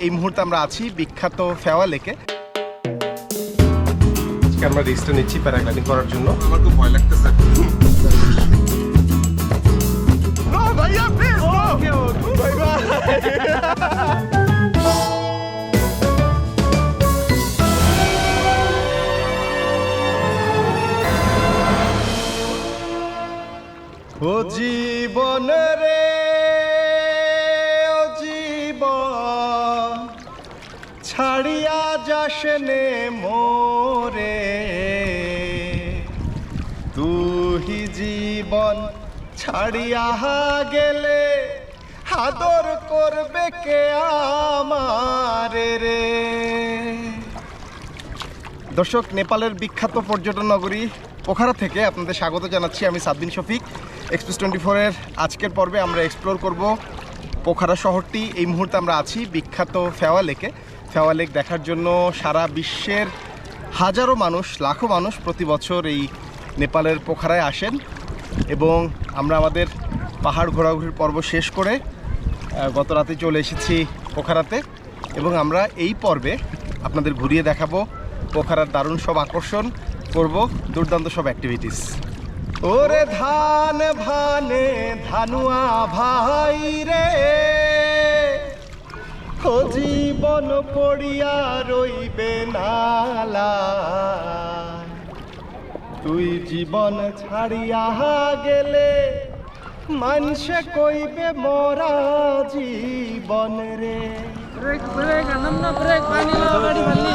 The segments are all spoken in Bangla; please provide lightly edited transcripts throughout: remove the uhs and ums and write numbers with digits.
এই মুহূর্তে আমরা আছি বিখ্যাত ফেওয়া লেকে। আজকে আমরা রেস্টটা নিচ্ছি প্যারাগ্লাইডিং করার জন্য। আমার খুব ভয় লাগতেছে। ভাইয়া প্লিজ বাই বাই। ও জীবন রে ও জীবন ছাড়িয়া যাসনে মোরে, তুহি জীবন ছাড়িয়া গেলে আদর করবে কে আমারে রে। দর্শক, নেপালের বিখ্যাত পর্যটন নগরী পোখারা থেকে আপনাদের স্বাগত জানাচ্ছি। আমি সাদ্দিন শফিক। এক্সপ্রেস 24-এর আজকের পর্বে আমরা এক্সপ্লোর করব পোখারা শহরটি। এই মুহূর্তে আমরা আছি বিখ্যাত ফেওয়া লেকে। ফেওয়া লেক দেখার জন্য সারা বিশ্বের হাজারো মানুষ, লাখো মানুষ প্রতি বছর এই নেপালের পোখারায় আসেন এবং আমরা আমাদের পাহাড় ঘোরাঘুরির পর্ব শেষ করে গত রাতে চলে এসেছি পোখারাতে এবং আমরা এই পর্বে আপনাদের ঘুরিয়ে দেখাবো পোখারার দারুণ সব আকর্ষণ, করব দুর্দান্ত সব অ্যাক্টিভিটিস। ওরে ধান ভানে ধানুয়া ভাই রে, ও জীবন পড়িয়া রইবে নালা, তুই জীবন ছাড়িয়া গেলে মানুষে কইবে মরা জীবন রে। ব্রেক ব্রেক আনন্দ না ব্রেক পানি গাড়ি ভালি।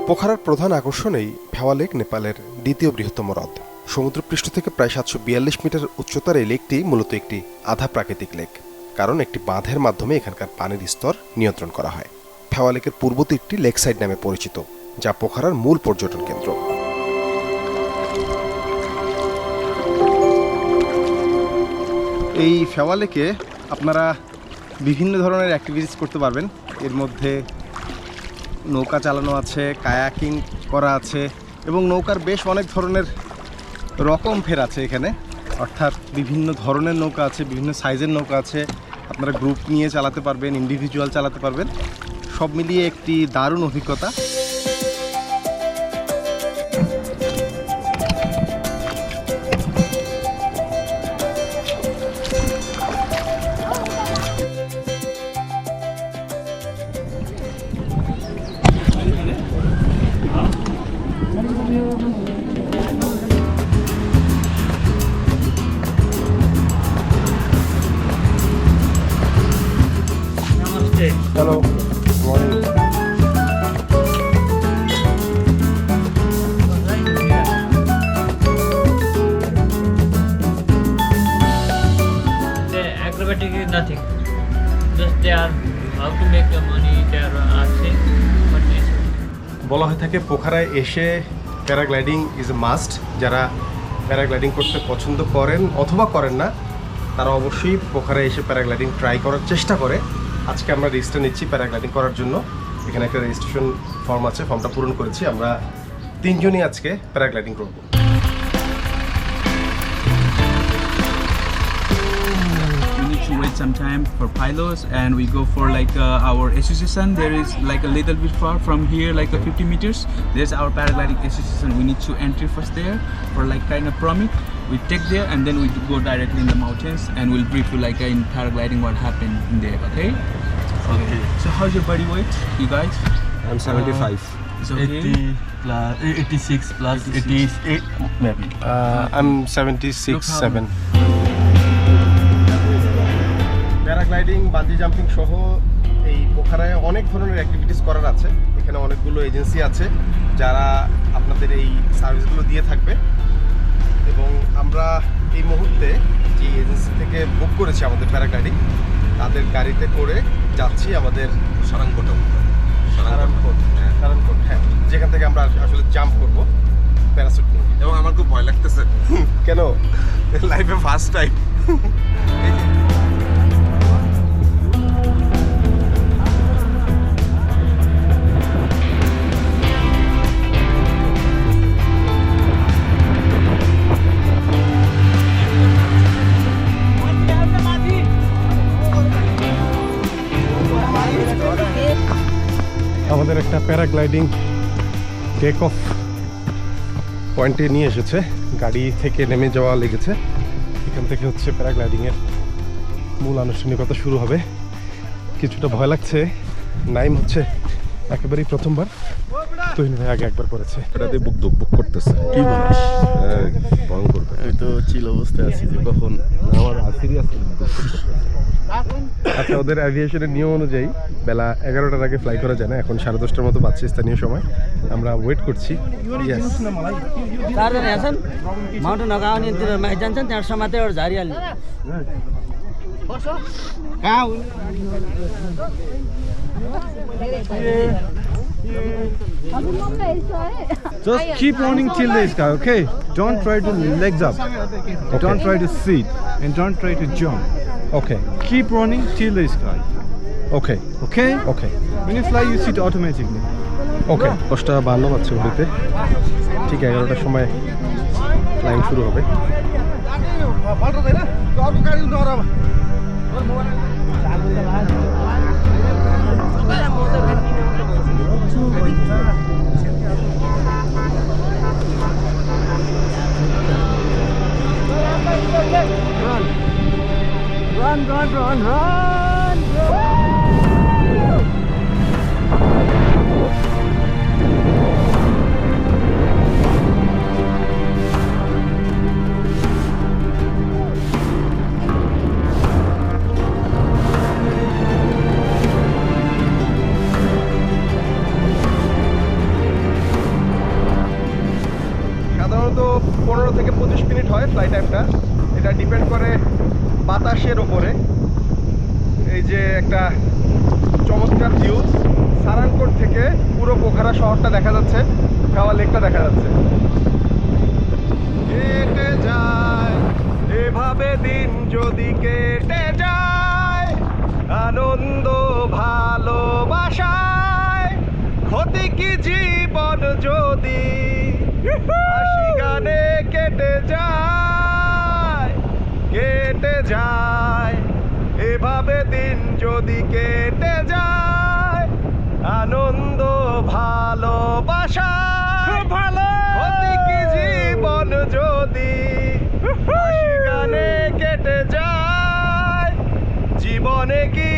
পোখারার প্রধান আকর্ষণ এই ফেওয়া লেক নেপালের দ্বিতীয় বৃহত্তম হ্রদ। সমুদ্রপৃষ্ঠ থেকে প্রায় 742 মিটার উচ্চতার এই লেকটি মূলত একটি আধা প্রাকৃতিক লেক, কারণ একটি বাঁধের মাধ্যমে এখানকার পানির স্তর নিয়ন্ত্রণ করা হয়। ফেওয়া লেকের পূর্ব তীরটি লেক সাইড নামে পরিচিত, যা পোখারার মূল পর্যটন কেন্দ্র। এই ফেওয়া লেকে আপনারা বিভিন্ন ধরনের অ্যাক্টিভিটিস করতে পারবেন। এর মধ্যে নৌকা চালানো আছে, কায়াকিং করা আছে এবং নৌকার বেশ অনেক ধরনের রকম ফের আছে এখানে, অর্থাৎ বিভিন্ন ধরনের নৌকা আছে, বিভিন্ন সাইজের নৌকা আছে। আপনারা গ্রুপ নিয়ে চালাতে পারবেন, ইন্ডিভিজুয়াল চালাতে পারবেন, সব মিলিয়ে একটি দারুণ অভিজ্ঞতা। Hello. Morning. Acrobatic is nothing. Just they are how to make the money. They are asking, but this. বলা হয়ে থাকে পোখারায় এসে প্যারাগ্লাইডিং ইজ এ মাস্ট। যারা প্যারাগ্লাইডিং করতে পছন্দ করেন অথবা করেন না, তারা অবশ্যই পোখারায় এসে প্যারাগ্লাইডিং ট্রাই করার চেষ্টা করে। আজকে আমরা রেজিস্টার নিচ্ছি প্যারাগ্লাইডিং করার জন্য। এখানে একটা রেজিস্ট্রেশন ফর্ম আছে, ফর্মটা পূরণ করেছি। আমরা তিনজনই আজকে প্যারাগ্লাইডিং করব। To wait some time for pilots, and we go for like our association. There is like a little bit far from here, like 50 meters. There's our paragliding association. We need to enter first there for like kind of permit. We take there and then we go directly in the mountains, and we'll brief you like in paragliding what happened in there. Okay. Okay. So how's your body weight, you guys? I'm 75. It's okay. 80 plus 86 plus 88 maybe. I'm 76-7. Paragliding, bungee jumping সহ এই পোখারায় অনেক ধরনের অ্যাক্টিভিটিস করার আছে। এখানে অনেকগুলো এজেন্সি আছে যারা আপনাদের এই সার্ভিসগুলো দিয়ে থাকবে এবং আমরা এই মুহূর্তে যে এজেন্সি থেকে বুক করেছি আমাদের প্যারাগ্লাইডিং, তাদের গাড়িতে করে যাচ্ছি আমাদের সারাংকোট। সারাংকোট, হ্যাঁ, যেখান থেকে আমরা আসলে জাম্প করব প্যারাসুট নিয়ে। এবং আমার খুব ভয় লাগতেছে। কেন? লাইফে ফার্স্ট টাইম। একটা প্যারাগ্লাইডিং টেক অফ পয়েন্টে নিয়ে এসেছে। গাড়ি থেকে নেমে যাওয়া লেগেছে। এখান থেকে হচ্ছে প্যারাগ্লাইডিংয়ের মূল আনুষ্ঠানিকতা শুরু হবে। কিছুটা ভয় লাগছে। নাইম হচ্ছে একেবারেই প্রথমবার, তুহিন ভাই আগে একবার করেছে। এটাতে বুক করতেছে। কি বলিস? ভয়ঙ্কর। আমি তো চিল অবস্থায় আছি যে কখন আমার সিরিয়াস। আচ্ছা, ওদের অ্যাভিয়েশনের নিয়ম অনুযায়ী বেলা 11টার আগে ফ্লাই করা যায় না। এখন 10:30টার মতো বাজছে স্থানীয় সময়। আমরা ওয়েট করছি। चारजना यहाँ छन् माउन्टेन नगा अनितिर माथि जान्छन् त्यहाँ समातेर झारिहाल्ने Just keep running till the sky, okay? Don't try to legs up. Don't try to sit and don't try to jump. Okay Keep running till the sky. Okay Okay? Okay When you fly, you sit automatically. ওকে 10:52 বাজছে ঘড়িতে। ঠিক 11টার সময় ফ্লাইং শুরু হবে। रन रन रन रन সাধারণত 15 থেকে 25 মিনিট হয় ফ্লাই টাইমটা। এটা ডিপেন্ড করে বাতাসের ওপরে। এই যে একটা চমৎকার ভিউ, সারাংকোট থেকে পুরো পোখারা শহরটা দেখা যাচ্ছে, ফেওয়া লেকটা দেখা যাচ্ছে। কেটে যায় এভাবে দিন যদি কেটে যায় আনন্দ ভালোবাসায়, ক্ষতি কি জীবন যদি হাসি গানে কেটে যায়, কেটে যায় এভাবে দিন যদি কেটে যায় আনন্দ ভালোবাসা, ক্ষতি কি জীবন যদি হাসি গানে কেটে যায়, জীবনে কি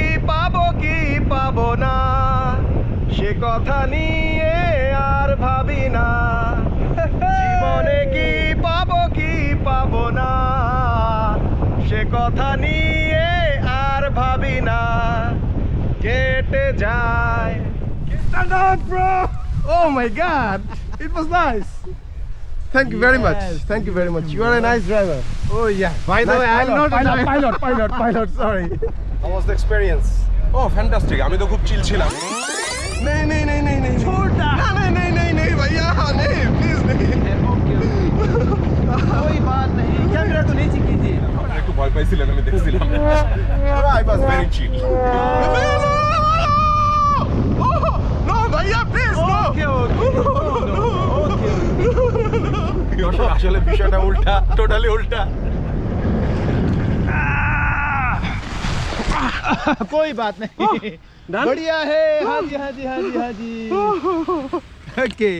পাবো না সে কথা নিয়ে আর ভাবি না, জীবনে কি পাবো না সে কথা নিয়ে আর ভাবি না, কেটে যায়। Stand up, bro! Oh my God! It was nice. Thank you very much. Thank you very much. You are a nice driver. Oh yeah. By the way, I'm not a pilot. Sorry. How was the experience? ও ফ্যান্টাস্টিক। আমি তো খুব চিল ছিলাম। नहीं छोटा नहीं भैया नहीं प्लीज नहीं। कोई बात नहीं कैमरा तो नीचे कीजिए একটু ভয় পাইছিলেন, আমি দেখছিলাম। I was very chill. No भैया please no. আসলে বিষয়টা উল্টা, টোটালি উল্টা। कोई बात नहीं. बढ़िया है. हाँ जी. Okay.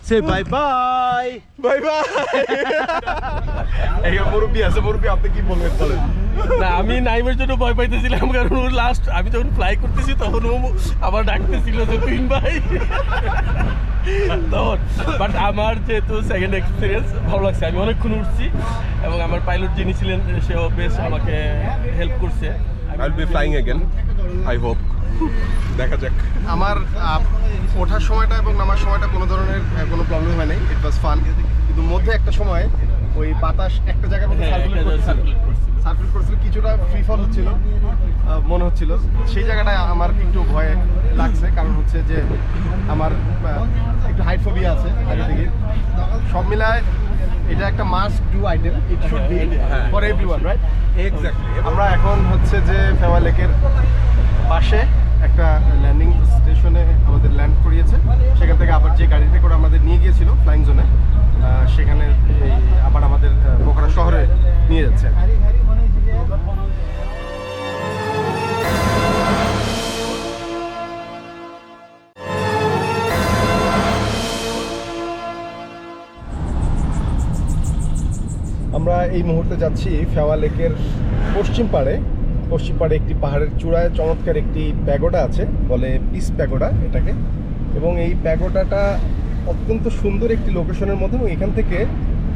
Say bye bye. Bye bye. এই মুরব্বি আছে, মুরব্বি আপনি কি বলবেন বলেন? না আমি নাইমের জন্য ভয় পাইতেছিলাম, কারণ ও লাস্ট আমি যখন ফ্লাই করতেছি তখন ও আবার ডাকতেছিল যে তুহিন ভাই তখন। বাট আমার যেহেতু সেকেন্ড এক্সপিরিয়েন্স ভালো লাগছে, আমি অনেকক্ষণ উঠছি এবং আমার পাইলট যিনি ছিলেন সেও বেশ আমাকে হেল্প করছে। I will be flying again, I hope. দেখা যাক। আমার ওঠার সময়টা এবং নামার সময়টা কোনো ধরনের কোনো প্রবলেম হয় নাই। ইট ওয়াজ ফান। কিন্তু মধ্যে একটা সময় ওই বাতাস একটা জায়গার মধ্যে সার্কুলেট করছিল, কিছুটা ফ্রি ফল হচ্ছিল মনে হচ্ছিল। সেই জায়গাটায় আমার একটু ভয় লাগছে, কারণ হচ্ছে যে আমার একটু হাইট ফোবিয়া আছে আগে থেকে। সব মিলায় এটা একটা must do item. It should be for everyone, right? Exactly. আমরা এখন হচ্ছে যে ফেওয়া লেকের পাশে একটা ল্যান্ডিং স্টেশনে আমাদের ল্যান্ড করিয়েছে। সেখান থেকে আবার যে গাড়িতে করে আমাদের নিয়ে গিয়েছিল ফ্লাইং জোনে, সেখানে আবার আমাদের পোখারা শহরে নিয়ে যাচ্ছে। এই মুহূর্তে যাচ্ছি ফেওয়া লেকের পশ্চিম পাড়ে একটি পাহাড়ের চূড়ায় চমৎকার একটি প্যাগোডা আছে, বলে পিস প্যাগোডা এটাকে। এবং এই প্যাগোডাটা অত্যন্ত সুন্দর একটি লোকেশনের মধ্যে, এবং এখান থেকে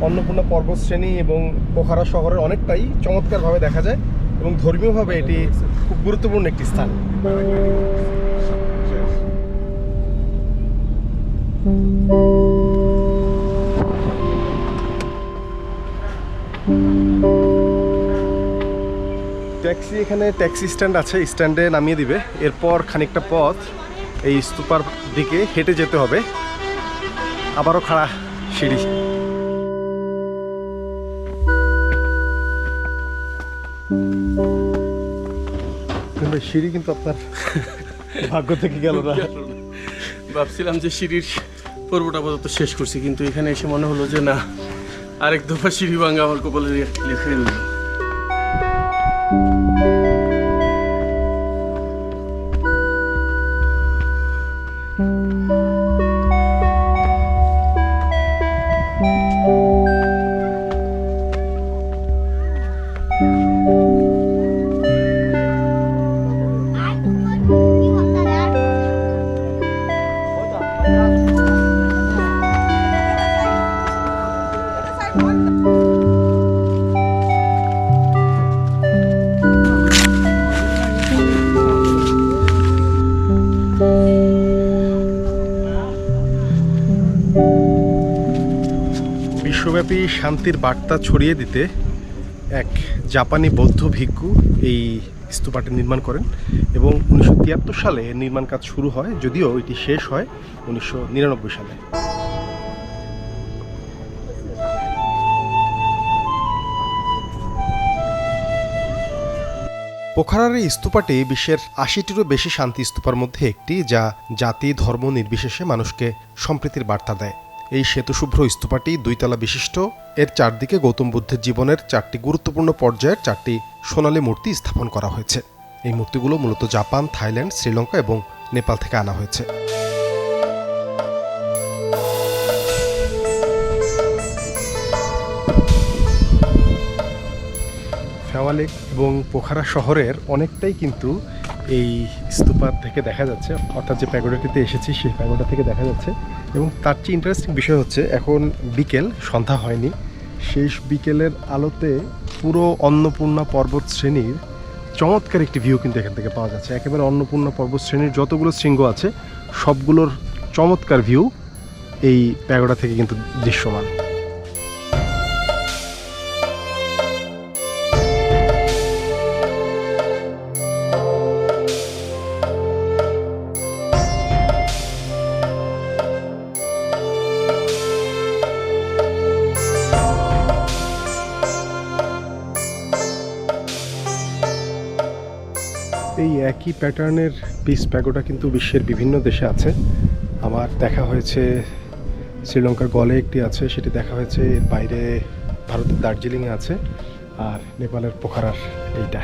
অন্নপূর্ণা পর্বতশ্রেণী এবং পোখারা শহরের অনেকটাই চমৎকারভাবে দেখা যায়, এবং ধর্মীয়ভাবে এটি খুব গুরুত্বপূর্ণ একটি স্থান। ট্যাক্সি স্ট্যান্ড আছে, স্ট্যান্ডে নামিয়ে দিবে। এরপর খানিকটা পথ এই স্তূপার দিকে হেঁটে যেতে হবে, আবারও খাড়া সিঁড়ি। সিঁড়ি কিন্তু আপনার ভাগ্য থেকে গেল না। ভাবছিলাম যে সিঁড়ির পর্বটা আপাতত শেষ করছি, কিন্তু এখানে এসে মনে হলো যে না, আরেক দফা সিঁড়ি ভাঙা আমার কপালে লেখা রইল। বিশ্বব্যাপী শান্তির বার্তা ছড়িয়ে দিতে এক জাপানি বৌদ্ধ ভিক্ষু এই স্তূপাটি নির্মাণ করেন, এবং 1973 সালে নির্মাণ কাজ শুরু হয়, যদিও এটি শেষ হয় 1999 সালে। পোখারার এই স্তূপাটি বিশ্বের 80টিরও বেশি শান্তি স্তূপার মধ্যে একটি, যা জাতি ধর্ম নির্বিশেষে মানুষকে সম্প্রীতির বার্তা দেয়। এই শ্বেতশুভ্র স্তূপাটি 2 তলা বিশিষ্ট। এর চারদিকে গৌতম বুদ্ধের জীবনের 4টি গুরুত্বপূর্ণ পর্যায়ের 4টি সোনালী মূর্তি স্থাপন করা হয়েছে। এই মূর্তিগুলো মূলত জাপান, থাইল্যান্ড, শ্রীলঙ্কা এবং নেপাল থেকে আনা হয়েছে। ফেওয়া লেক এবং পোখারা শহরের অনেকটাই কিন্তু এই স্তূপা থেকে দেখা যাচ্ছে, অর্থাৎ যে প্যাগোডাটিতে এসেছি সেই প্যাগোডা থেকে দেখা যাচ্ছে। এবং তার চেয়ে ইন্টারেস্টিং বিষয় হচ্ছে, এখন বিকেল, সন্ধ্যা হয়নি, শেষ বিকেলের আলোতে পুরো অন্নপূর্ণা পর্বত শ্রেণীর চমৎকার একটি ভিউ কিন্তু এখান থেকে পাওয়া যাচ্ছে। একেবারে অন্নপূর্ণা পর্বত শ্রেণীর যতগুলো শৃঙ্গ আছে সবগুলোর চমৎকার ভিউ এই প্যাগোডা থেকে কিন্তু দৃশ্যমান। এই একই প্যাটার্নের পিস প্যাগোডা কিন্তু বিশ্বের বিভিন্ন দেশে আছে। আমার দেখা হয়েছে শ্রীলঙ্কার গলে একটি আছে, সেটি দেখা হয়েছে। এর বাইরে ভারতের দার্জিলিংয়ে আছে, আর নেপালের পোখারার এইটা।